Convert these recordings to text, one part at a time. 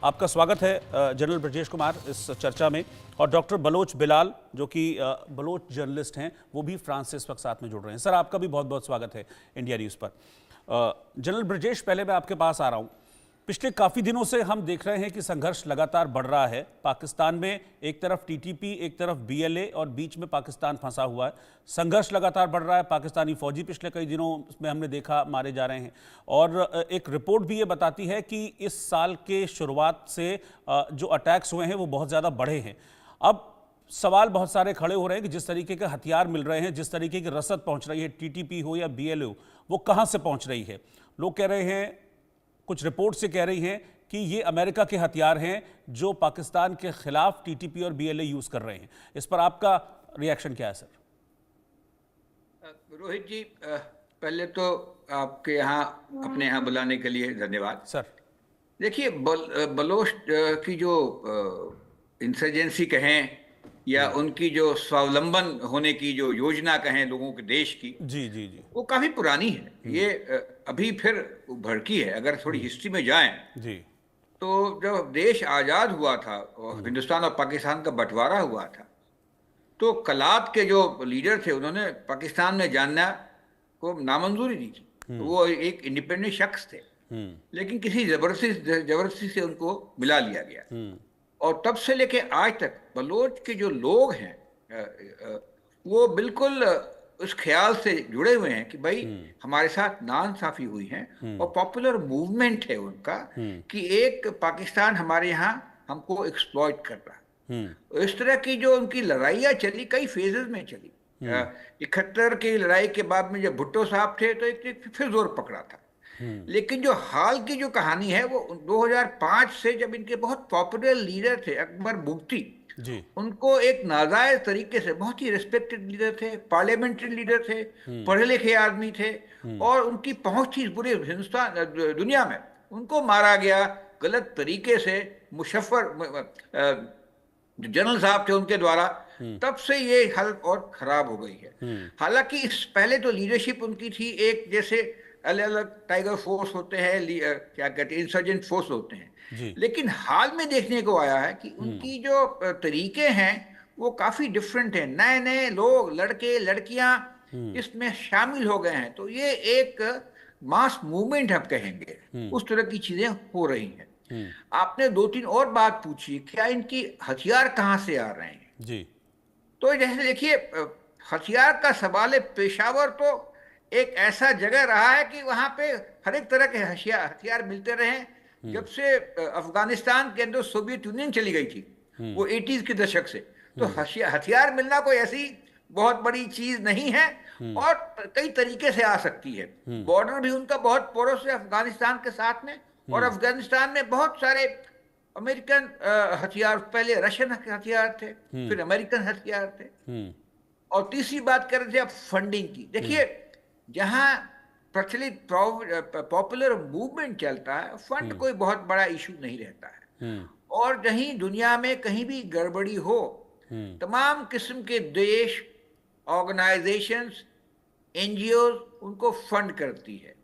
आपका स्वागत है जनरल ब्रजेश कुमार इस चर्चा में। और डॉक्टर बलोच बिलाल जो कि बलोच जर्नलिस्ट हैं, वो भी फ्रांस से इस वक्त साथ में जुड़ रहे हैं। सर, आपका भी बहुत बहुत स्वागत है इंडिया न्यूज़ पर। जनरल ब्रजेश, पहले मैं आपके पास आ रहा हूँ। पिछले काफ़ी दिनों से हम देख रहे हैं कि संघर्ष लगातार बढ़ रहा है पाकिस्तान में। एक तरफ टीटीपी, एक तरफ बीएलए और बीच में पाकिस्तान फंसा हुआ है। संघर्ष लगातार बढ़ रहा है। पाकिस्तानी फौजी पिछले कई दिनों में हमने देखा मारे जा रहे हैं। और एक रिपोर्ट भी ये बताती है कि इस साल के शुरुआत से जो अटैक्स हुए हैं वो बहुत ज़्यादा बढ़े हैं। अब सवाल बहुत सारे खड़े हो रहे हैं कि जिस तरीके के हथियार मिल रहे हैं, जिस तरीके की रसद पहुँच रही है, टीटीपी हो या बीएलए हो, वो कहाँ से पहुँच रही है। लोग कह रहे हैं, कुछ रिपोर्ट से कह रही हैं कि ये अमेरिका के हथियार हैं जो पाकिस्तान के खिलाफ टीटीपी और बीएलए यूज कर रहे हैं। इस पर आपका रिएक्शन क्या है सर? रोहित जी, पहले तो आपके यहाँ अपने यहाँ बुलाने के लिए धन्यवाद सर, देखिए, बलोच की जो इंसर्जेंसी कहें या उनकी जो स्वावलंबन होने की जो योजना कहें लोगों के देश की, जी जी जी, वो काफी पुरानी है। ये अभी फिर भड़की है। अगर थोड़ी हिस्ट्री में जाएं जी, तो जब देश आजाद हुआ था और हिंदुस्तान और पाकिस्तान का बंटवारा हुआ था, तो कलात के जो लीडर थे उन्होंने पाकिस्तान में जानना को नामंजूरी दी थी। तो वो एक इंडिपेंडेंट शख्स थे, लेकिन किसी जबरदस्ती से उनको मिला लिया गया। और तब से लेके आज तक बलोच के जो लोग हैं वो बिल्कुल उस ख्याल से जुड़े हुए हैं कि भाई हमारे साथ नाइंसाफी हुई है। और पॉपुलर मूवमेंट है उनका कि एक पाकिस्तान हमारे यहाँ हमको एक्सप्लॉइट कर रहा है। इस तरह की जो उनकी लड़ाइयाँ चली, कई फेजेस में चली। 71 की लड़ाई के बाद में जब भुट्टो साहब थे तो एक फिर जोर पकड़ा था। लेकिन जो हाल की जो कहानी है वो 2005 से, जब इनके बहुत पॉपुलर लीडर थे अकबर मुफ्ती, उनको एक नाजायज तरीके से, बहुत ही रिस्पेक्टेड लीडर थे, पार्लियामेंट्री लीडर थे, पढ़े लिखे आदमी थे और उनकी पहुंच थी पूरे हिंदुस्तान दुनिया में, उनको मारा गया गलत तरीके से। मुशर्रफ जो जनरल साहब थे उनके द्वारा, तब से ये हालत और खराब हो गई है। हालांकि इस पहले तो लीडरशिप उनकी थी एक, जैसे अलग अलग टाइगर फोर्स होते हैं, क्या कहते हैं, इंसर्जेंट फोर्स होते हैं। लेकिन हाल में देखने को आया है कि उनकी जो तरीके हैं वो काफी डिफरेंट हैं। नए नए लोग, लड़के लड़कियां इसमें शामिल हो गए हैं। तो ये एक मास मूवमेंट हम कहेंगे, उस तरह की चीजें हो रही हैं। आपने दो तीन और बात पूछी, क्या इनकी हथियार कहाँ से आ रहे हैं जी। तो जैसे देखिए, हथियार का सवाल है। पेशावर तो एक ऐसा जगह रहा है कि वहां पे हर एक तरह के हथियार मिलते रहे। जब से अफगानिस्तान के अंदर सोवियत यूनियन चली गई थी, वो 80s के दशक से, तो हथियार मिलना कोई ऐसी बहुत बड़ी चीज नहीं है और कई तरीके से आ सकती है। बॉर्डर भी उनका बहुत पोरस है अफगानिस्तान के साथ में, और अफगानिस्तान में बहुत सारे अमेरिकन हथियार, पहले रशियन हथियार थे, फिर अमेरिकन हथियार थे। और तीसरी बात कर रहे थे आप फंडिंग की। देखिए, जहां प्रचलित पॉपुलर मूवमेंट चलता है, फंड कोई बहुत बड़ा इशू नहीं रहता है। और कहीं दुनिया में कहीं भी गड़बड़ी हो, तमाम किस्म के देश, ऑर्गेनाइजेशंस, एनजीओ उनको फंड करती है।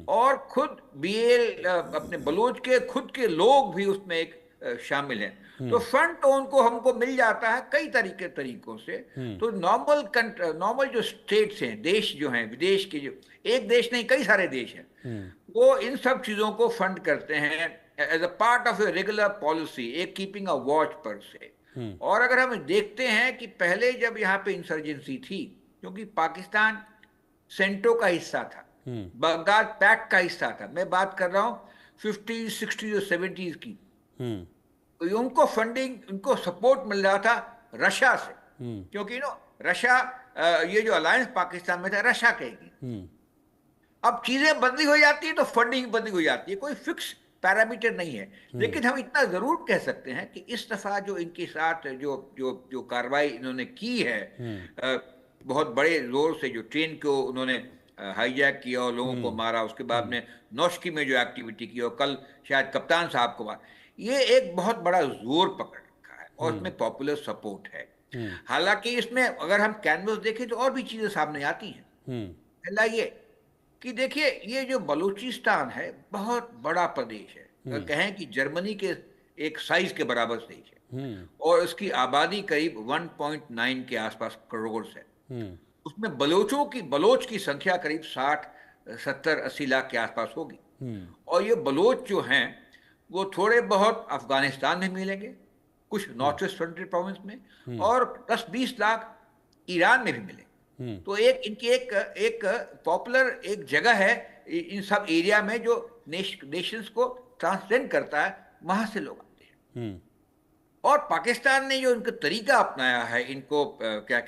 और खुद बीएल, अपने बलोच के खुद के लोग भी उसमें एक शामिल हैं। तो फंड तो उनको हमको मिल जाता है कई तरीकों से। तो नॉर्मल जो स्टेट्स हैं, देश जो हैं, विदेश के, जो एक देश नहीं कई सारे देश हैं, वो इन सब चीजों को फंड करते हैं as a part of a regular policy, एक कीपिंग अ वॉच पर से। और अगर हम देखते हैं कि पहले जब यहाँ पे इंसर्जेंसी थी, क्योंकि पाकिस्तान सेंटो का हिस्सा था, बगदाद पैक्ट का हिस्सा था, मैं बात कर रहा हूँ 50s, 60s और 70s की, तो उनको फंडिंग, उनको सपोर्ट मिल रहा था रशिया से। क्योंकि रशिया, ये जो अलायंस पाकिस्तान में था, रशिया कहेगी। अब चीजें बदली हो जाती है तो फंडिंग बदली हो जाती है, कोई फिक्स पैरामीटर नहीं है। लेकिन हम इतना जरूर कह सकते हैं कि इस दफा जो इनके साथ जो जो जो कार्रवाई इन्होंने की है, बहुत बड़े जोर से, जो ट्रेन को उन्होंने हाईजैक किया और लोगों को मारा, उसके बाद में नौशकी में जो एक्टिविटी की, और कल शायद कप्तान साहब को मारा, ये एक बहुत बड़ा जोर पकड़ रखा है और इसमें पॉपुलर सपोर्ट है। हालांकि इसमें अगर हम कैनवस देखें तो और भी चीजें सामने आती हैं। पहला ये कि देखिए, ये जो बलूचिस्तान है बहुत बड़ा प्रदेश है। अगर कहें कि जर्मनी के एक साइज के बराबर देश है, और उसकी आबादी करीब 1.9 के आसपास करोड़ है। उसमें बलोच की संख्या करीब 60-70-80 लाख के आसपास होगी। और ये बलोच जो हैं वो थोड़े बहुत अफगानिस्तान में मिलेंगे, कुछ नॉर्थ वेस्ट फ्रंटियर प्रोविंस में, और 10-20 लाख ईरान में भी मिलेंगे। तो इनकी एक पॉपुलर एक जगह है इन सब एरिया में जो नेशंस को ट्रांसजेंड करता है, वहां से लोग आते हैं। और पाकिस्तान ने जो इनका तरीका अपनाया है, इनको क्या